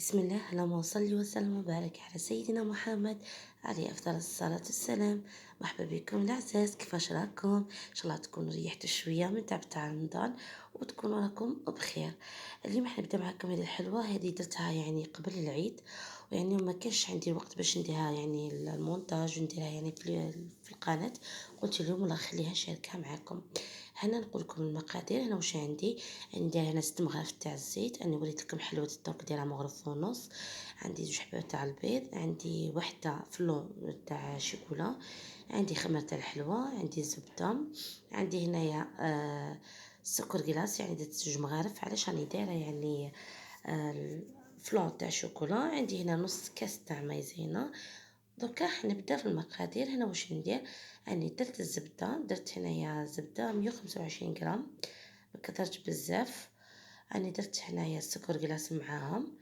بسم الله، اللهم صل وسلم وبارك على سيدنا محمد عليه أفضل الصلاة والسلام. مرحبا بكم الأعزاء، كيفاش راكم؟ إن شاء الله تكونوا ريحتوا شوية من تعب تاع رمضان وتكونوا راكم بخير. اليوم حنبدا معكم هذه الحلوة، هذه درتها يعني قبل العيد، ويعني ما كانش عندي الوقت باش نديرها يعني المونتاج ونديرها يعني في القناة. قلت اليوم والله خليها نشاركها معكم. هنا نقول لكم المقادير. هنا واش عندي هنا 6 مغارف تاع الزيت. انا وريت لكم حلوه الدرك ديالها مغرف ونص. عندي 2 حبات تاع البيض، عندي وحده فلون تاع شوكولا، عندي خمر تاع الحلوه، عندي زبده، عندي هنايا سكر كلاص، يعني درت 2 مغارف. علاش راني دايره يعني فلون تاع شوكولا. عندي هنا نص كاس تاع مايزينا. دوكا حنبدا في المقادير. هنا واش ندير، راني درت الزبده، درت هنايا زبده 125 غرام، مكثرتش بزاف. راني درت هنايا السكر كلاص معاهم،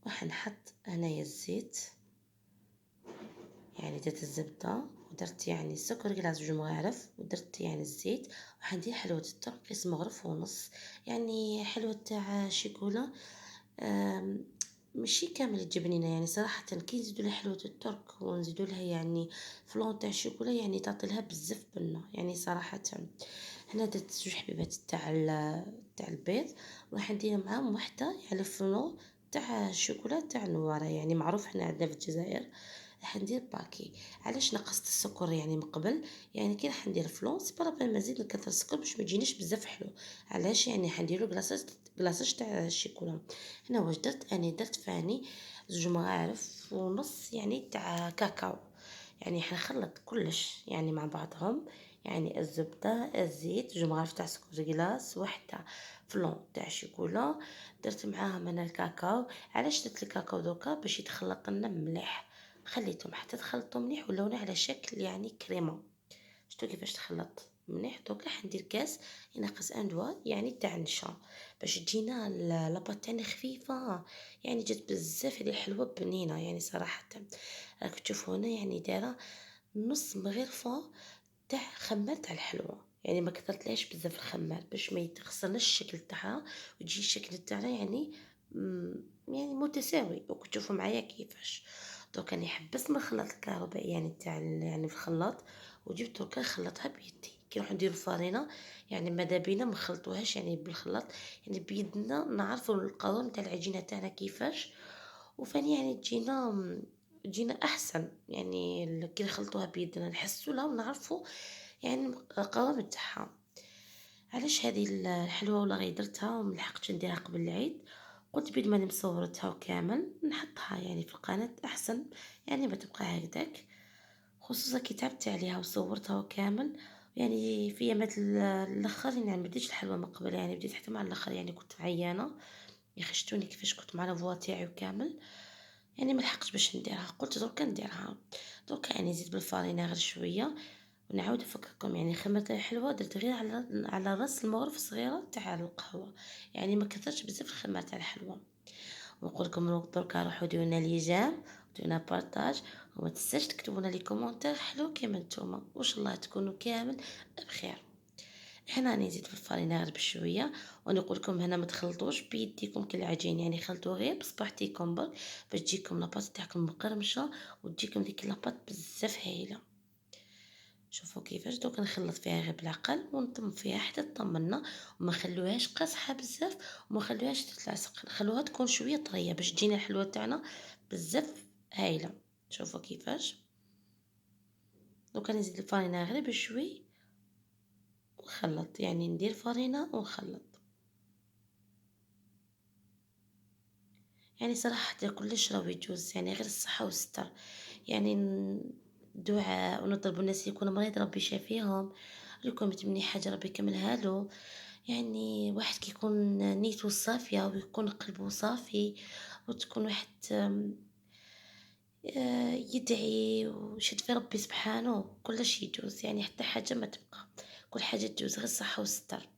وحنحط هنايا الزيت. يعني درت الزبده ودرت يعني السكر كلاص 2 مغارف، ودرت يعني الزيت. وحندير حلوه الترك قيس مغرف ونص، يعني حلوه تاع شيكولا. ماشي كامل الجبنينه، يعني صراحه كي نزيدو لها حلوه الترك ونزيدو لها يعني فلون تاع الشوكولا، يعني تعطي لها بزاف بنه يعني صراحه. هنا درت 2 حبيبات تاع البيض، وراح ندير معاهم وحده يعني فلون تاع الشوكولا تاع نوارة، يعني معروف هنا عندنا في الجزائر. راح ندير باكي. علاش نقصت السكر يعني من قبل، يعني كي راح ندير فلون سي بارابين ما نزيد نكثر السكر باش ما يجينيش بزاف حلو. علاش يعني حنديرو كلاصاج تاع الشيكولا. هنا واش درت، اني درت فاني 2 مغارف ونص يعني تاع كاكاو. يعني حنخلط كلش يعني مع بعضهم، يعني الزبدة، الزيت، 2 مغارف تاع سكر كلاص، وحدة فلون تاع شوكولا. درت معاهم انا الكاكاو. علاش درت الكاكاو دوكا؟ باش يتخلط لنا مليح. خليتهم حتى تخلطوا مليح ولاونا على شكل يعني كريمه. شتو كيفاش تخلط مليح. دوكا حندير كاس ينقص ان دوا يعني تاع النشا، باش تجينا لاباط تاعنا خفيفه. يعني جات بزاف هذه حلوه بنينه يعني صراحه. راك تشوفوا هنا يعني دايره نص مغرفه تاع خمار تاع الحلوه، يعني ما كثرتلهاش بزاف الخمار باش ما يتخسرناش الشكل تاعها، وتجي الشكل تاعنا يعني يعني متساوي. وكنت تشوفوا معايا كيفاش. دوك راني حبست من الخلاط الكهربائي يعني تاع يعني في الخلاط، وجبت دوكا نخلطها بيدي كي نروح نديرو الفرينه. يعني ماذا بينا ما نخلطوهاش يعني بالخلاط، يعني بيدنا نعرفوا القوام تاع العجينه تاعنا كيفاش. وفاني يعني تجينا احسن، يعني كي نخلطوها بيدنا نحسوا لها ونعرفوا يعني القوام تاعها. علاش هذه الحلوه ولا غير درتها وملحقتش نديرها قبل العيد، قلت بيد ماني مصورتها وكامل نحطها يعني في القناه احسن، يعني ما تبقى هكذاك. خصوصا كي تعبت عليها وصورتها وكامل. يعني في يامات الاخر يعني ما بديتش الحلوه من قبل، يعني بديت حتى مع الاخر، يعني كنت عيانه يخشتوني كيفاش كنت مع لافوا تاعي وكامل. يعني ما لحقتش باش نديرها، قلت دركا نديرها. دركا يعني نزيد بالفرينه غير شويه. ونعاود نفكركم، يعني خمرة الحلوى درت غير على راس المغرف صغيره تاع القهوه، يعني ما كثرتش بزاف الخمر تاع الحلوى. ونقول لكم دركا روحوا ديرونا لي جيم وديرونا بارطاج، وما تنساش تكتبونا لي كومونتير حلو كيما نتوما، وش الله تكونوا كامل بخير. هنا راني نزيد في الفرينة غير بشويه. ونقول لكم هنا ما تخلطوش بيديكم كالعجين، يعني خلطوا غير بصباحتيكم برك باش تجيكم لاباط تاعكم مقرمشه، وتجيكم ديك لاباط بزاف هايله. شوفوا كيفاش دوك نخلط فيها غير بالعقل ونطم فيها حتى تطمنا، وما خلوهاش قاصحه بزاف وما خلوهاش تتلاصق، خلوها تكون شويه طريه باش تجينا الحلوه تاعنا بزاف هايله. شوفوا كيفاش. دوك نزيد الفرينه غير بشوي ونخلط، يعني ندير فرينه ونخلط. يعني صراحة كلش راهو يجوز، يعني غير الصحة والستر. يعني دعاء ونطلبوا الناس اللي يكونوا مريض ربي يشافيهم، اللي يكون متمني حاجة ربي يكملها له. يعني واحد كيكون نيته صافية ويكون قلبه صافي، وتكون واحد يدعي ويشد في ربي سبحانه، كلش يجوز، يعني حتى حاجة ما تبقى، كل حاجة تجوز غير الصحة والستر.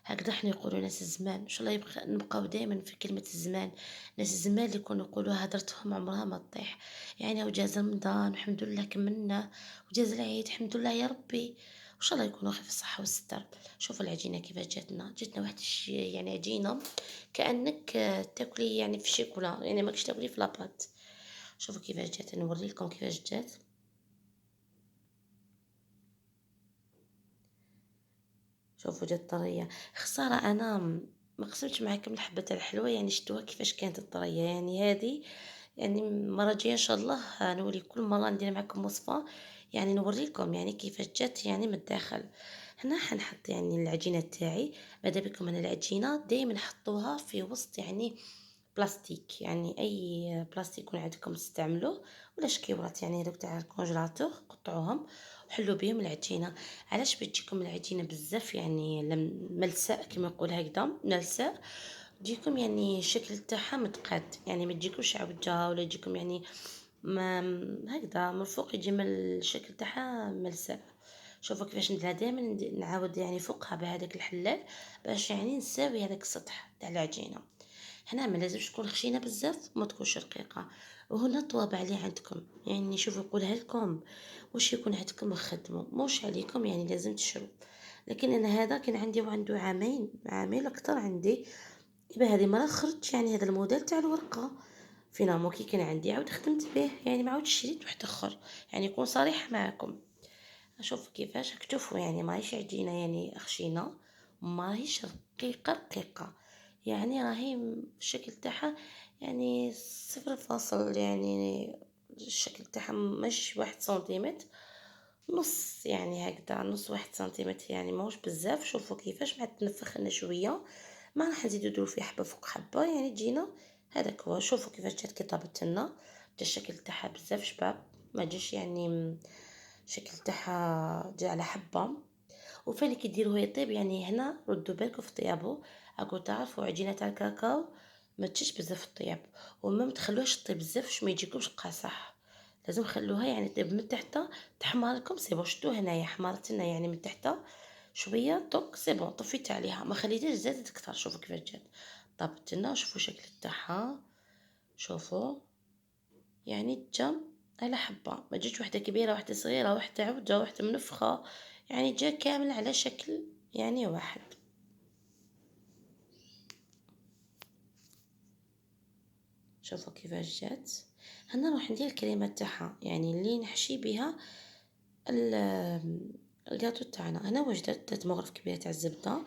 هكذا حنا يقولوا ناس الزمان، ان شاء الله يبقى نبقاو دائما في كلمة الزمان. ناس الزمان اللي يكونوا يقولوا هدرتهم عمرها ما تطيح. يعني وجاز رمضان الحمد لله كملنا، وجاز العيد الحمد لله يا ربي، شاء الله يكونوا خير في الصحة والستر. شوفوا العجينة كيفاش جاتنا واحد يعني عجينة كأنك تاكلي يعني في الشيكولا، يعني ماكش تاكلي في لاباط. شوفوا كيفاش جات، نوري لكم كيفاش جات. شوفوا جات طرية. خسارة أنا ما قسمتش معاكم الحبة تاع الحلوى، يعني شفتوها كيفاش كانت الطرية، يعني هذه يعني المرة الجاية إن شاء الله نولي كل مرة ندير معاكم وصفة، يعني نوريكم يعني كيفاش جات يعني من الداخل. هنا حنحط يعني العجينة تاعي. ماذا بكم أنا العجينة دايما حطوها في وسط يعني بلاستيك، يعني أي بلاستيك يكون عندكم تستعملوه، ولا شكيورات يعني هذوك تاع الكونجيلاتور قطعوهم وحلوا بهم العجينة. علاش بتجيكم العجينة بزاف يعني ملساء كما نقول هكذا ملساء، تجيكم يعني الشكل تاعها متقاد، يعني ما تجيكمش عوجة ولا تجيكم يعني ما هكذا من الفوق يجي الشكل تاعها ملساء. شوفوا كيفاش نديرها دائما، نعاود يعني فوقها بهذاك الحلال باش يعني نساوي هذاك السطح تاع العجينه. هنا ما لازمش تكون خشينه بزاف وما تكونش رقيقه. وهنا الطوابع اللي عندكم يعني شوفوا نقولها لكم، واش يكون عندكم وخدموا، موش عليكم يعني لازم تشرو. لكن انا هذا كان عندي وعنده عامين اكثر عندي. يبقى هذه مرة خرجت يعني هذا الموديل تاع الورقة فينامو كي كان عندي عاود خدمت به، يعني ما عاودش شريت واحد اخر، يعني نكون صريحة معكم. اشوف كيفاش كتشوفوا يعني ماهيش عجينة يعني خشينة، ماهيش رقيقة، يعني راهي الشكل تاعها يعني 0 فاصل يعني الشكل تاعها مش 1 سنتيمتر، نص يعني هكذا، نص 1 سنتيمتر يعني ماهوش بزاف. شوفوا كيفاش بعد تنفخنا شوية، ما راح نزيدو نديرو فيه حبة فوق حبة يعني تجينا هذاك هو. شوفوا كيفاش جات كي طابت لنا، جا الشكل تاعها بزاف شباب، ما جاش يعني الشكل تاعها جا على حبة. وفين كي ديروه يطيب يعني هنا ردوا بالكم في طيابو، اكو تعرفوا عجينة تاع الكاكاو ما تجيش بزاف في الطياب، وما تخلوهاش طيب بزاف باش ما يجيكمش قاصح. لازم خلوها يعني طيب من تحت تحمر لكم سي بون. شتو هنايا حمرت لنا يعني من تحت شويه دوك سي بون، طفيت عليها ما خليتهاش زادت اكثر. شوفوا كيفاش جات طابت لنا، شوفوا الشكل تاعها، شوفوا يعني جا على حبة، ما جاتش وحدة كبيرة وحدة صغيرة وحدة عوجة وحدة منفخة، يعني جا كامل على شكل يعني واحد. شوفوا كيفاش جات. هنا نروح ندير الكريمة تاعها يعني اللي نحشي بها الجاتو تاعنا. انا واش درت مغرف كبير تاع الزبده،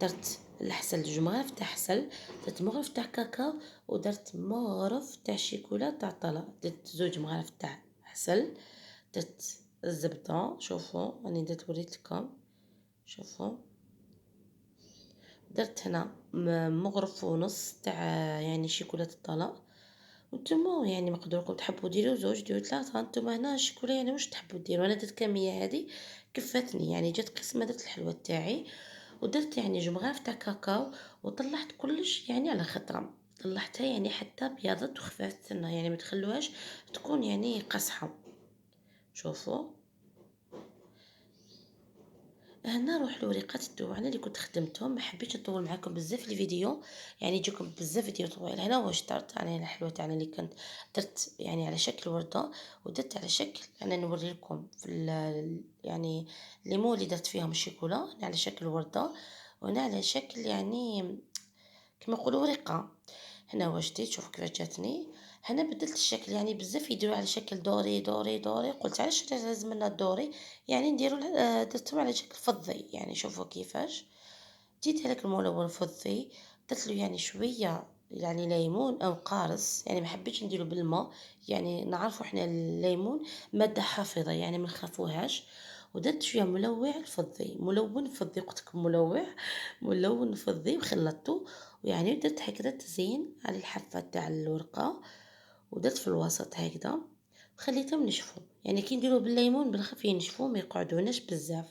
درت الحسل جوج مغارف تاع حسل، درت مغرف تاع كاكاو، ودرت مغرف تاع شيكولا تاع طلا، درت 2 مغارف تاع حسل، درت الزبده. شوفوا راني درت وريتلكم، شوفوا درت هنا مغرف ونص تاع يعني شيكولا الطلا. وانتم يعني مقدوركم تحبوا ديروا 2 ديروا 3، انتم هنا الشكون يعني واش تحبوا ديروا. انا درت كميه هذه كفتني، يعني جات قسمه درت الحلوى تاعي، ودرت يعني 2 مغارف تاع كاكاو، وطلعت كلش يعني على خطره، طلعتها يعني حتى بيضت وخفات لنا، يعني ما تخلوهاش تكون يعني قصحه. شوفوا هنا نروح لوريقات الدوانا اللي كنت خدمتهم، ما حبيتش نطول معاكم بزاف الفيديو، يعني يجيكم بزاف فيديو طويل. هنا واش درت انا الحلوه تاعنا اللي كنت درت يعني على شكل ورده، ودرت على شكل انا نوري لكم في يعني الليمون اللي درت فيهم الشيكولا على شكل ورده، وهنا على شكل يعني كما نقولوا ورقه. هنا واش درت شوفوا كيفاش جاتني. هنا بدلت الشكل، يعني بزاف يديروا على شكل دوري دوري دوري، قلت علاش لازم لنا الدوري، يعني نديروا درتهم على شكل فضي. يعني شوفوا كيفاش جيت هذاك الملون فضي، درت له يعني شويه يعني ليمون او قارص، يعني ما حبيتش نديرو بالماء، يعني نعرفوا احنا الليمون ماده حافظه يعني ما نخافوهاش. ودرت شويه ملوع الفضي، ملون فضي، قلت لكم ملون فضي وخلطته، ويعني درت هكذا تزيين على الحافه تاع الورقه، ودرت في الوسط هكذا وخليتهم نشفوا، يعني كي نديرو بالليمون بالخف ينشفوا ما يقعدوناش بزاف.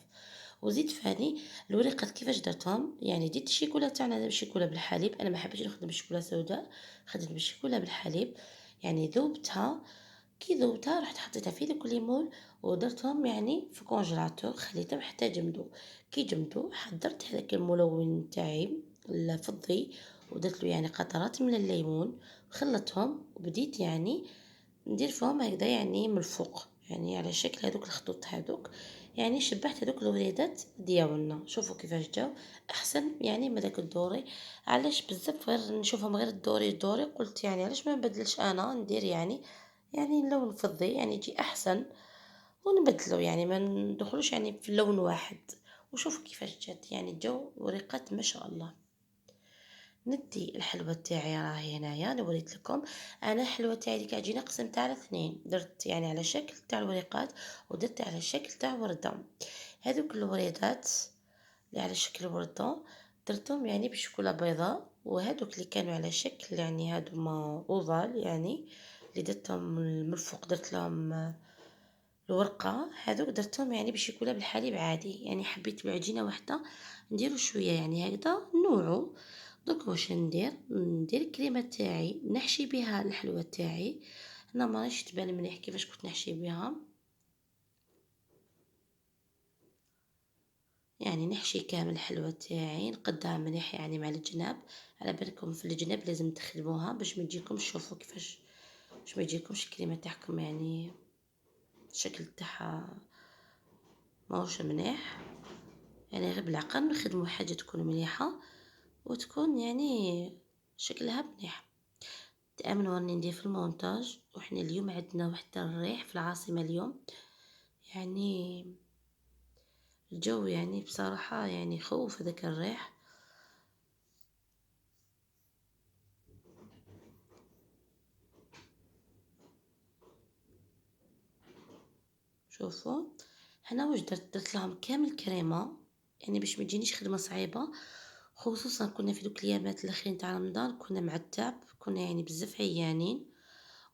وزيد فاني الوريقات كيفاش درتهم، يعني ديت الشيكولا تاعنا بالشيكولا بالحليب، انا ما حبيتش نخدم بالشيكولا سوداء، خدمت بالشيكولا بالحليب، يعني ذوبتها. كي ذوبتها رحت حطيتها في داك الليمون، ودرتهم يعني في كونجيلاتور خليتهم حتى جمدوا. كي جمدوا حضرت هذاك الملون تاعي الفضي، ودرت له يعني قطرات من الليمون، وخلطتهم وبديت يعني ندير فيهم هكذا يعني من الفوق، يعني على شكل هذوك الخطوط هذوك، يعني شبعت هذوك الوريدات ديالنا. شوفوا كيفاش جاو احسن يعني من داك الدوري. علاش بزاف غير نشوفهم غير الدوري الدوري، قلت يعني علاش ما نبدلش انا ندير يعني لون فضي يعني يجي احسن، ونبدلو يعني ما ندخلوش يعني في لون واحد. وشوفوا كيفاش جات يعني جو وريقات ما شاء الله. ندي الحلوة تاعي راهي هنايا، انا وريت لكم. انا الحلوة تاعي ديك العجينه قسمتها على اثنين، درت يعني على شكل تاع الوريقات ودرت على شكل تاع ورده. هذوك الوريدات اللي على شكل ورده درتهم يعني بشوكولا بيضاء، وهذوك اللي كانوا على شكل يعني هادوما اوفال يعني اللي درتهم من الفوق درت لهم الورقه، هذوك درتهم يعني بشوكولا بالحليب عادي. يعني حبيت بالعجينه واحده نديرو شويه يعني هكذا نوعو. دوك واش ندير الكريمه تاعي نحشي بها الحلوه تاعي. انا ما رانيش تبان مليح كيفاش كنت نحشي بها، يعني نحشي كامل الحلوى تاعي نقدها مليح يعني مع الجناب. على بالكم في الجناب لازم تخدموها باش ما تجيكمش، شوفوا كيفاش باش ما تجيكمش الكريمه تاعكم يعني الشكل تاعها ماهوش مليح. يعني غير بالعقل نخدموا حاجه تكون مليحه وتكون يعني شكلها مليح. تأمنوا راني ندير في المونتاج، وإحنا اليوم عندنا واحد الريح في العاصمة اليوم، يعني الجو يعني بصراحة يعني يخوف هذاك الريح. شوفوا هنا واش درت لهم كامل كريمة يعني باش ما تجينيش خدمة صعيبة، خصوصا كنا في دوك الأيامات الأخيرين تاع رمضان كنا مع التعب، كنا يعني بزاف عيانين،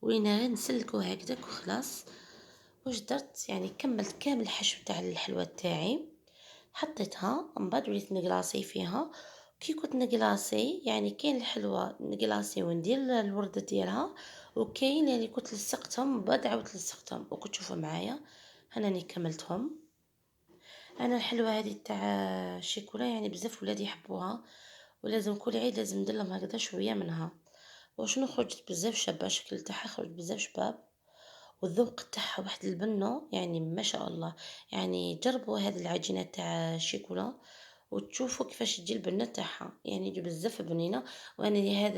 ولينا غير نسلكو هكذاك وخلاص. واش درت يعني كملت كامل الحشو تاع الحلوى تاعي، حطيتها من بعد وليت نقلاصي فيها. كي كنت نقلاصي يعني كاين الحلوى نقلاصي وندير الوردة ديالها، وكاين يعني كنت لصقتهم من بعد عاودت لصقتهم وكنت تشوفوا معايا هانني كملتهم. انا الحلوى هذه تاع الشيكولا يعني بزاف ولادي يحبوها، ولازم كل عيد لازم ندير لهم هكذا شويه منها. وشنو خرجت بزاف شابه، الشكل تاعها خرج بزاف شباب، والذوق تاعها واحد البنة يعني ما شاء الله. يعني جربوا هذه العجينة تاع الشيكولا وتشوفوا كيفاش تجي البنة تاعها، يعني يجي بزاف بنينة. وانا هذه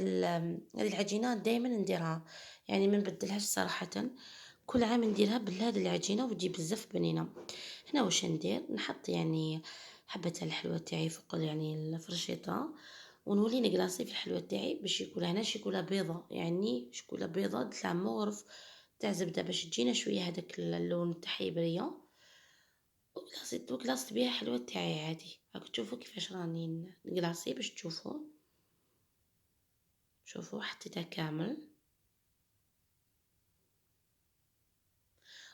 العجينة دائما نديرها، يعني ما نبدلهاش صراحة، كل عام نديرها بهذه العجينة وتجي بزاف بنينة. هنا واش ندير، نحط يعني حبة الحلوى تاعي فوق يعني الفرشيطة، ونولي نقلاصي في الحلوى تاعي باش يكون هنا شيكولا بيضة، يعني شيكولا بيضة تاع مغرف تاع زبدة باش تجينا شوية هداك اللون تاعها يبريا. وكلاصت بيها حلوى تاعي عادي. راكم تشوفوا كيفاش راني نقلاصي باش تشوفوا. شوفوا حطيتها كامل،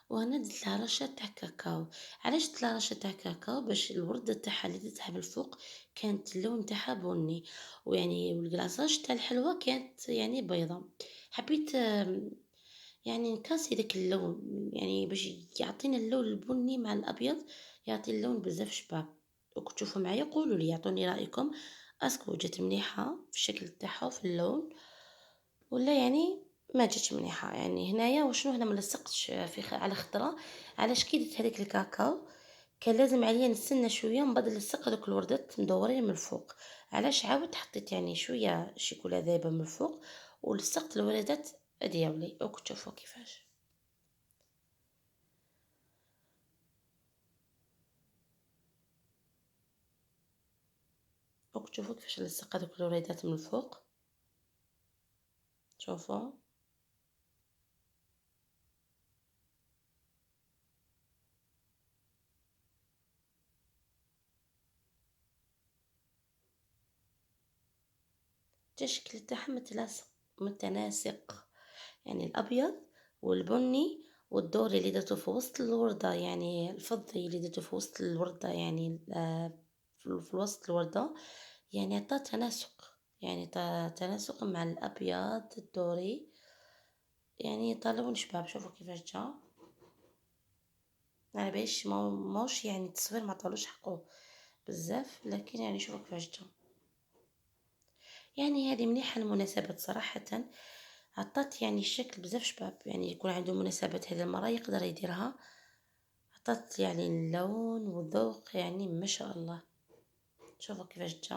وهنا درت لها رشه تاع كاكاو. علاش درت لها رشه تاع كاكاو؟ باش الورده تاعها اللي درتها بالفوق كانت اللون تاعها بني، ويعني والكلاصاج تاع الحلوى كانت يعني بيضة. حبيت يعني نكاسي داك اللون يعني باش يعطينا اللون البني مع الابيض، يعطي اللون بزاف شباب. وكنت تشوفوا معايا قولوا لي اعطوني رايكم، اسكو جات مليحه في الشكل تاعها وفي اللون، ولا يعني ما جاتش مليحه. يعني هنايا وشنو هنا ما لصقتش على خضره. علاش كي درت هذيك الكاكاو كان لازم عليا نستنى شويه من بعد نلصق هذوك الوردات مدورين من الفوق. علاش عاود حطيت يعني شويه شيكولا ذايبه من الفوق ولصقت الوردات ديالي. وكنت تشوفوا كيفاش وكتشوفوا كيفاش نلصق هذوك الوريدات من الفوق. شوفوا جا الشكل تاعها متناسق، يعني الابيض والبني والدوري اللي درته في وسط الوردة، يعني الفضي اللي درته في وسط الوردة يعني في وسط الوردة، يعني عطى تناسق، يعني تناسق مع الابيض الدوري، يعني طالعون شباب. شوفوا كيفاش جا، يعني باش موش يعني التصوير ما طالوش حقه بزاف، لكن يعني شوفوا كيفاش جا. يعني هذه مليحة المناسبات صراحة، عطات يعني الشكل بزاف شباب يعني يكون عنده مناسبات هذه المرة يقدر يديرها، عطات يعني اللون والذوق يعني ما شاء الله. شوفوا كيفاش جا.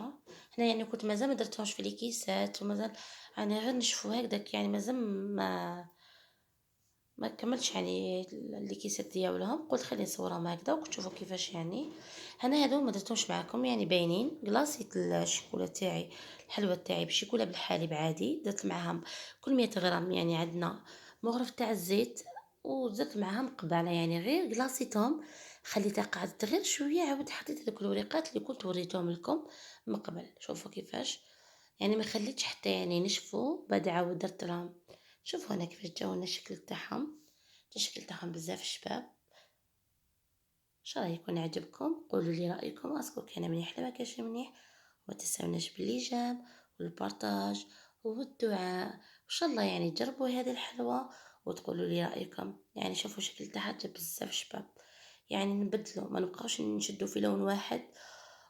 هنا يعني كنت مازال ما درتهمش في الكيسات ومازال يعني غير نشفوا هكداك يعني مازال ما كملتش يعني الكيسات ديالهم، قلت خليني نصورهم هكذا وتشوفوا كيفاش يعني. هنا هادو ما درتهمش معاكم يعني باينين. كلاصيت الشوكولا تاعي، الحلوى تاعي بالشوكولا بالحليب عادي، درت معاهم كل 100 غرام يعني عندنا مغرف تاع الزيت، وزدت معاهم قبالة يعني غير كلاصيتهم، خليتها قعدت غير شوية، عاود حطيت هذوك الوريقات اللي كنت وريتهم لكم من قبل. شوفوا كيفاش يعني ما خليتش حتى يعني نشفوا، بعد عاود درت لهم. شوفوا هنا كيفاش جاونا الشكل تاعهم، جا الشكل تاعهم بزاف شباب. ان شاء الله يكون عجبكم، قولوا لي رايكم، اسكو كان مليح ولا ما كانش مليح. وما تنساوناش بالاعجاب والبارطاج والدعاء. ان شاء الله يعني تجربوا هذه الحلوى وتقولوا لي رايكم. يعني شوفوا الشكل تاعها جا بزاف شباب، يعني نبدلوا ما نبقاوش نشدوا في لون واحد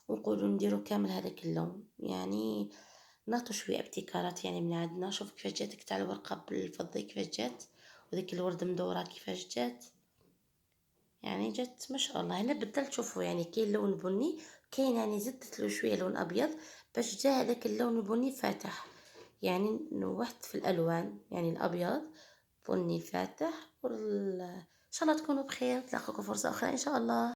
ونقولوا نديروا كامل هذاك اللون، يعني نعطوا شويه ابتكارات يعني من عندنا. شوف كيفاش جاتك تاع الورقه بالفضي كيفاش جات، وذيك الورد مدوره كيفاش جات، يعني جات ما شاء الله. هنا بدلت، شوفوا يعني كاين لون بني، كاين يعني زدت له شويه لون ابيض باش جا هذاك اللون البني فاتح. يعني نوحت في الالوان، يعني الابيض بني فاتح ان شاء الله تكونوا بخير، تلاقوكم فرصه اخرى ان شاء الله.